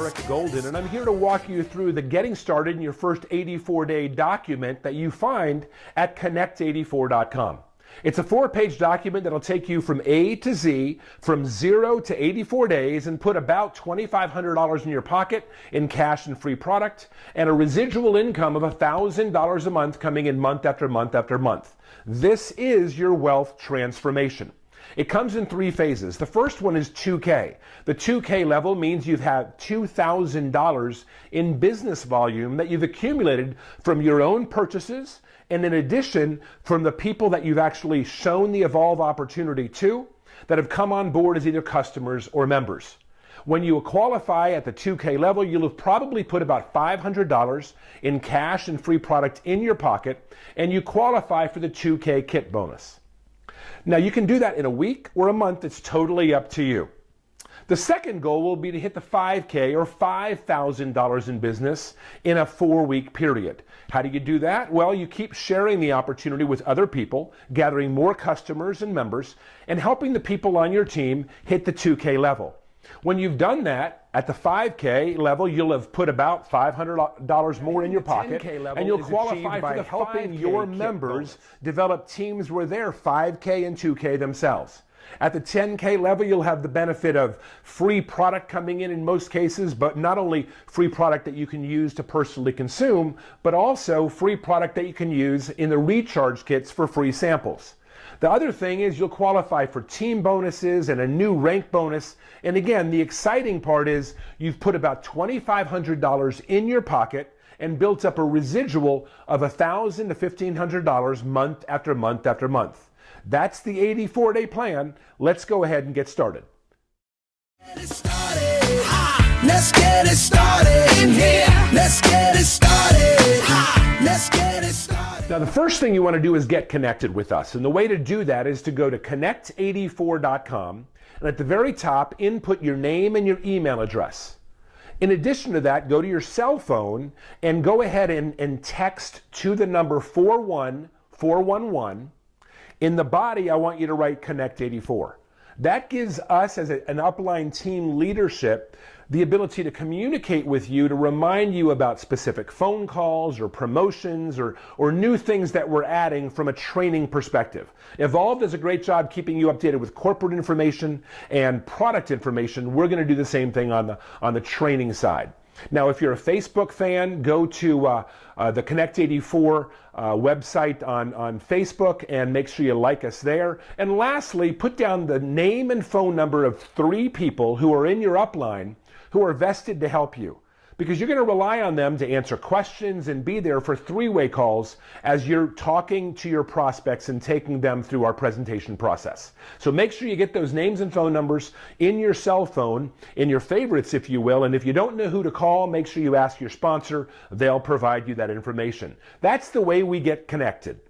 Eric Golden, and I'm here to walk you through the getting started in your first 84-day document that you find at connect84.com. It's a 4-page document that'll take you from A to Z, from 0 to 84 days, and put about $2,500 in your pocket in cash and free product, and a residual income of $1,000 a month coming in month after month after month. This is your wealth transformation. It comes in 3 phases. The first one is 2K. The 2K level means you've had $2,000 in business volume that you've accumulated from your own purchases, and in addition, from the people that you've actually shown the Evolve opportunity to that have come on board as either customers or members. When you qualify at the 2K level, you'll have probably put about $500 in cash and free product in your pocket, and you qualify for the 2K kit bonus. Now, you can do that in a week or a month. It's totally up to you. The second goal will be to hit the 5K or $5,000 in business in a 4-week period. How do you do that? Well, you keep sharing the opportunity with other people, gathering more customers and members, and helping the people on your team hit the 2K level. When you've done that, at the 5K level, you'll have put about $500 more in your pocket, and you'll qualify for the helping your members develop teams where they're 5K and 2K themselves. At the 10K level, you'll have the benefit of free product coming in most cases, but not only free product that you can use to personally consume, but also free product that you can use in the recharge kits for free samples. The other thing is you'll qualify for team bonuses and a new rank bonus. And again, the exciting part is you've put about $2,500 in your pocket and built up a residual of $1,000 to $1,500 month after month after month. That's the 84-day plan. Let's go ahead and get started. Let's get it started in here. Let's get it started. Let's get it started. Now, the first thing you want to do is get connected with us. And the way to do that is to go to connect84.com, and at the very top, input your name and your email address. In addition to that, go to your cell phone and go ahead and text to the number 41411. In the body, I want you to write Connect84. That gives us, as an upline team leadership, the ability to communicate with you to remind you about specific phone calls or promotions or new things that we're adding from a training perspective. Evolve does a great job keeping you updated with corporate information and product information. We're going to do the same thing on the training side. Now, if you're a Facebook fan, go to the Connect84 website on Facebook and make sure you like us there. And lastly, put down the name and phone number of 3 people who are in your upline who are vested to help you, because you're going to rely on them to answer questions and be there for 3-way calls as you're talking to your prospects and taking them through our presentation process. So make sure you get those names and phone numbers in your cell phone, in your favorites, if you will, and if you don't know who to call, make sure you ask your sponsor. They'll provide you that information. That's the way we get connected.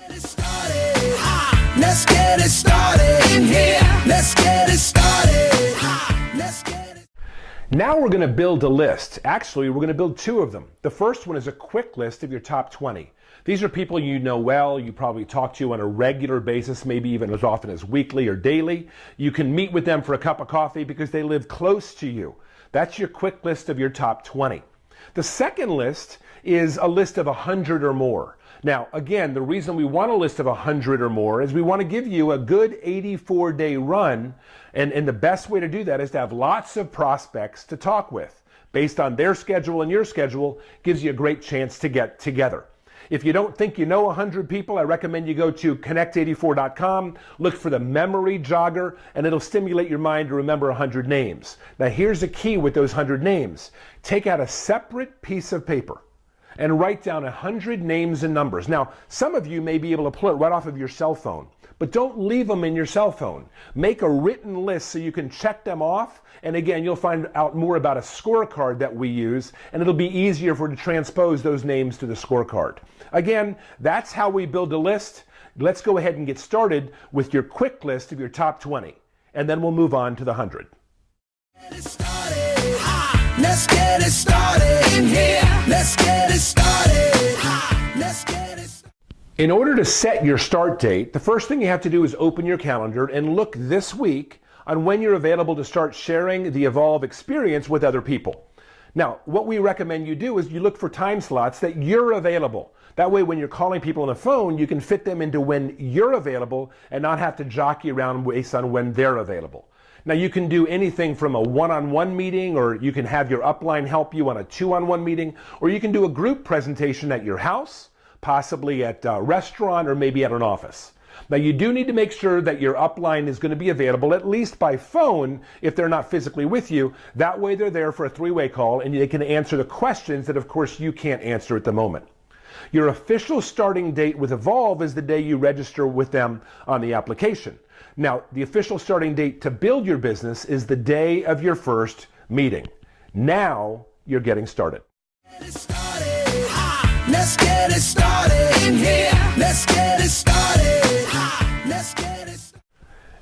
Let's get it started in here. Let's get it started. Let's get it. Now we're going to build a list. Actually, we're going to build 2 of them. The first one is a quick list of your top 20. These are people you know well, you probably talk to on a regular basis, maybe even as often as weekly or daily. You can meet with them for a cup of coffee because they live close to you. That's your quick list of your top 20. The second list is a list of 100 or more. Now, again, the reason we want a list of 100 or more is we want to give you a good 84-day run, and the best way to do that is to have lots of prospects to talk with. Based on their schedule and your schedule, gives you a great chance to get together. If you don't think you know 100 people, I recommend you go to connect84.com, look for the memory jogger, and it'll stimulate your mind to remember 100 names. Now, here's the key with those 100 names. Take out a separate piece of paper and write down 100 names and numbers. Now, some of you may be able to pull it right off of your cell phone, but don't leave them in your cell phone. Make a written list so you can check them off, and again, you'll find out more about a scorecard that we use, and it'll be easier for to transpose those names to the scorecard. Again, that's how we build a list. Let's go ahead and get started with your quick list of your top 20, and then we'll move on to the 100. Let's get it started in here. Let's get it started. Let's get it started. In order to set your start date, the first thing you have to do is open your calendar and look this week on when you're available to start sharing the Evolve experience with other people. Now, what we recommend you do is you look for time slots that you're available. That way, when you're calling people on the phone, you can fit them into when you're available and not have to jockey around based on when they're available. Now, you can do anything from a one-on-one meeting, or you can have your upline help you on a two-on-one meeting, or you can do a group presentation at your house, possibly at a restaurant, or maybe at an office. Now, you do need to make sure that your upline is going to be available at least by phone if they're not physically with you. That way they're there for a three-way call and they can answer the questions that, of course, you can't answer at the moment. Your official starting date with Evolve is the day you register with them on the application. Now, the official starting date to build your business is the day of your first meeting. Now you're getting started. Let's get it started in here. Let's get it started. Let's get it started.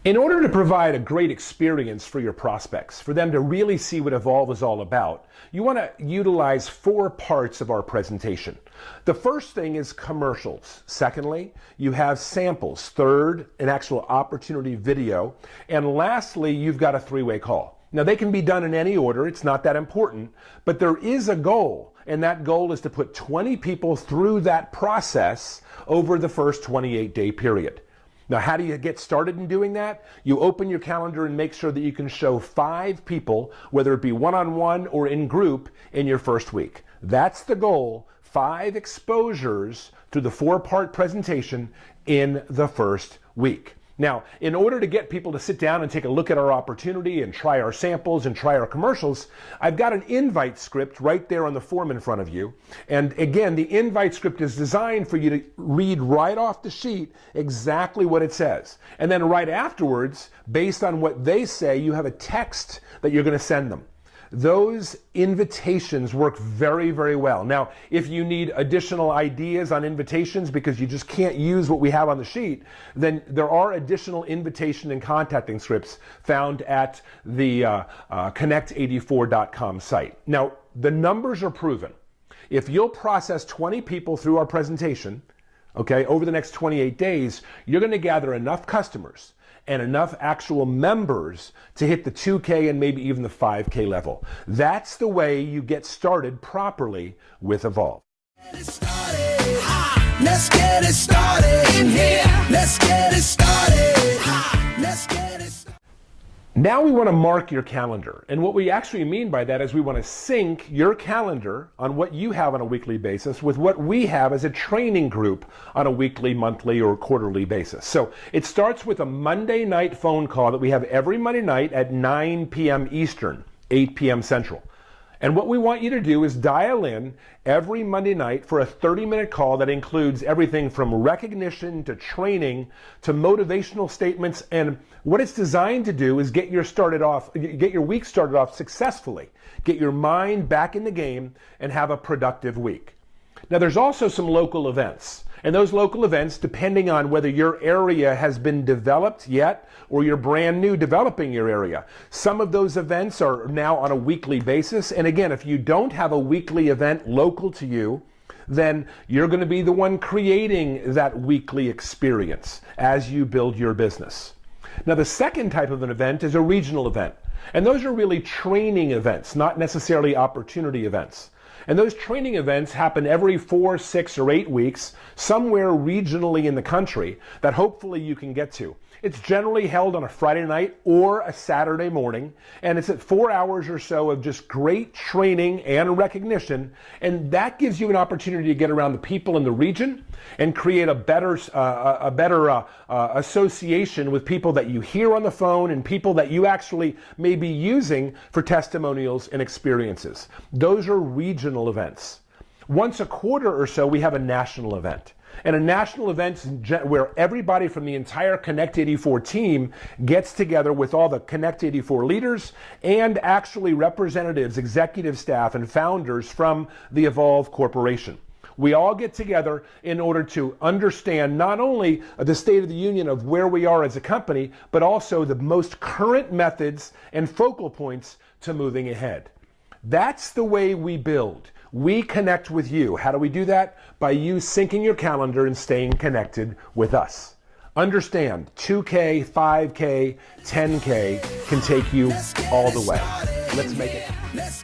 In order to provide a great experience for your prospects, for them to really see what Evolve is all about, you want to utilize 4 parts of our presentation. The first thing is commercials. Secondly, you have samples. Third, an actual opportunity video. And lastly, you've got a 3-way call. Now, they can be done in any order. It's not that important, but there is a goal, and that goal is to put 20 people through that process over the first 28-day period. Now, how do you get started in doing that? You open your calendar and make sure that you can show 5 people, whether it be one-on-one or in group, in your first week. That's the goal, 5 exposures through the 4-part presentation in the first week. Now, in order to get people to sit down and take a look at our opportunity and try our samples and try our commercials, I've got an invite script right there on the form in front of you. And again, the invite script is designed for you to read right off the sheet exactly what it says. And then right afterwards, based on what they say, you have a text that you're going to send them. Those invitations work very, very well. Now, if you need additional ideas on invitations because you just can't use what we have on the sheet, then there are additional invitation and contacting scripts found at the connect84.com site. Now, the numbers are proven. If you'll process 20 people through our presentation, okay, over the next 28 days, you're going to gather enough customers and enough actual members to hit the 2K and maybe even the 5K level. That's the way you get started properly with Evolve. Let's get it started in here. Let's get it started. Let's get it started. Now we want to mark your calendar. And what we actually mean by that is we want to sync your calendar on what you have on a weekly basis with what we have as a training group on a weekly, monthly, or quarterly basis. So it starts with a Monday night phone call that we have every Monday night at 9 p.m. Eastern, 8 p.m. Central. And what we want you to do is dial in every Monday night for a 30-minute call that includes everything from recognition to training to motivational statements. And what it's designed to do is get your week started off successfully, get your mind back in the game, and have a productive week. Now, there's also some local events. And those local events, depending on whether your area has been developed yet or you're brand new developing your area. Some of those events are now on a weekly basis. And again, if you don't have a weekly event local to you, then you're going to be the one creating that weekly experience as you build your business. Now, the second type of an event is a regional event. And those are really training events, not necessarily opportunity events. And those training events happen every 4, 6, or 8 weeks, somewhere regionally in the country that hopefully you can get to. It's generally held on a Friday night or a Saturday morning, and it's at 4 hours or so of just great training and recognition, and that gives you an opportunity to get around the people in the region and create a better association with people that you hear on the phone and people that you actually may be using for testimonials and experiences. Those are regional events. Once a quarter or so, we have a national event. And a national event where everybody from the entire Connect 84 team gets together with all the Connect 84 leaders and actually representatives, executive staff, and founders from the Evolve Corporation. We all get together in order to understand not only the state of the union of where we are as a company, but also the most current methods and focal points to moving ahead. That's the way we build. We connect with you. How do we do that? By you syncing your calendar and staying connected with us. Understand, 2K, 5K, 10K can take you all the way. Let's make it.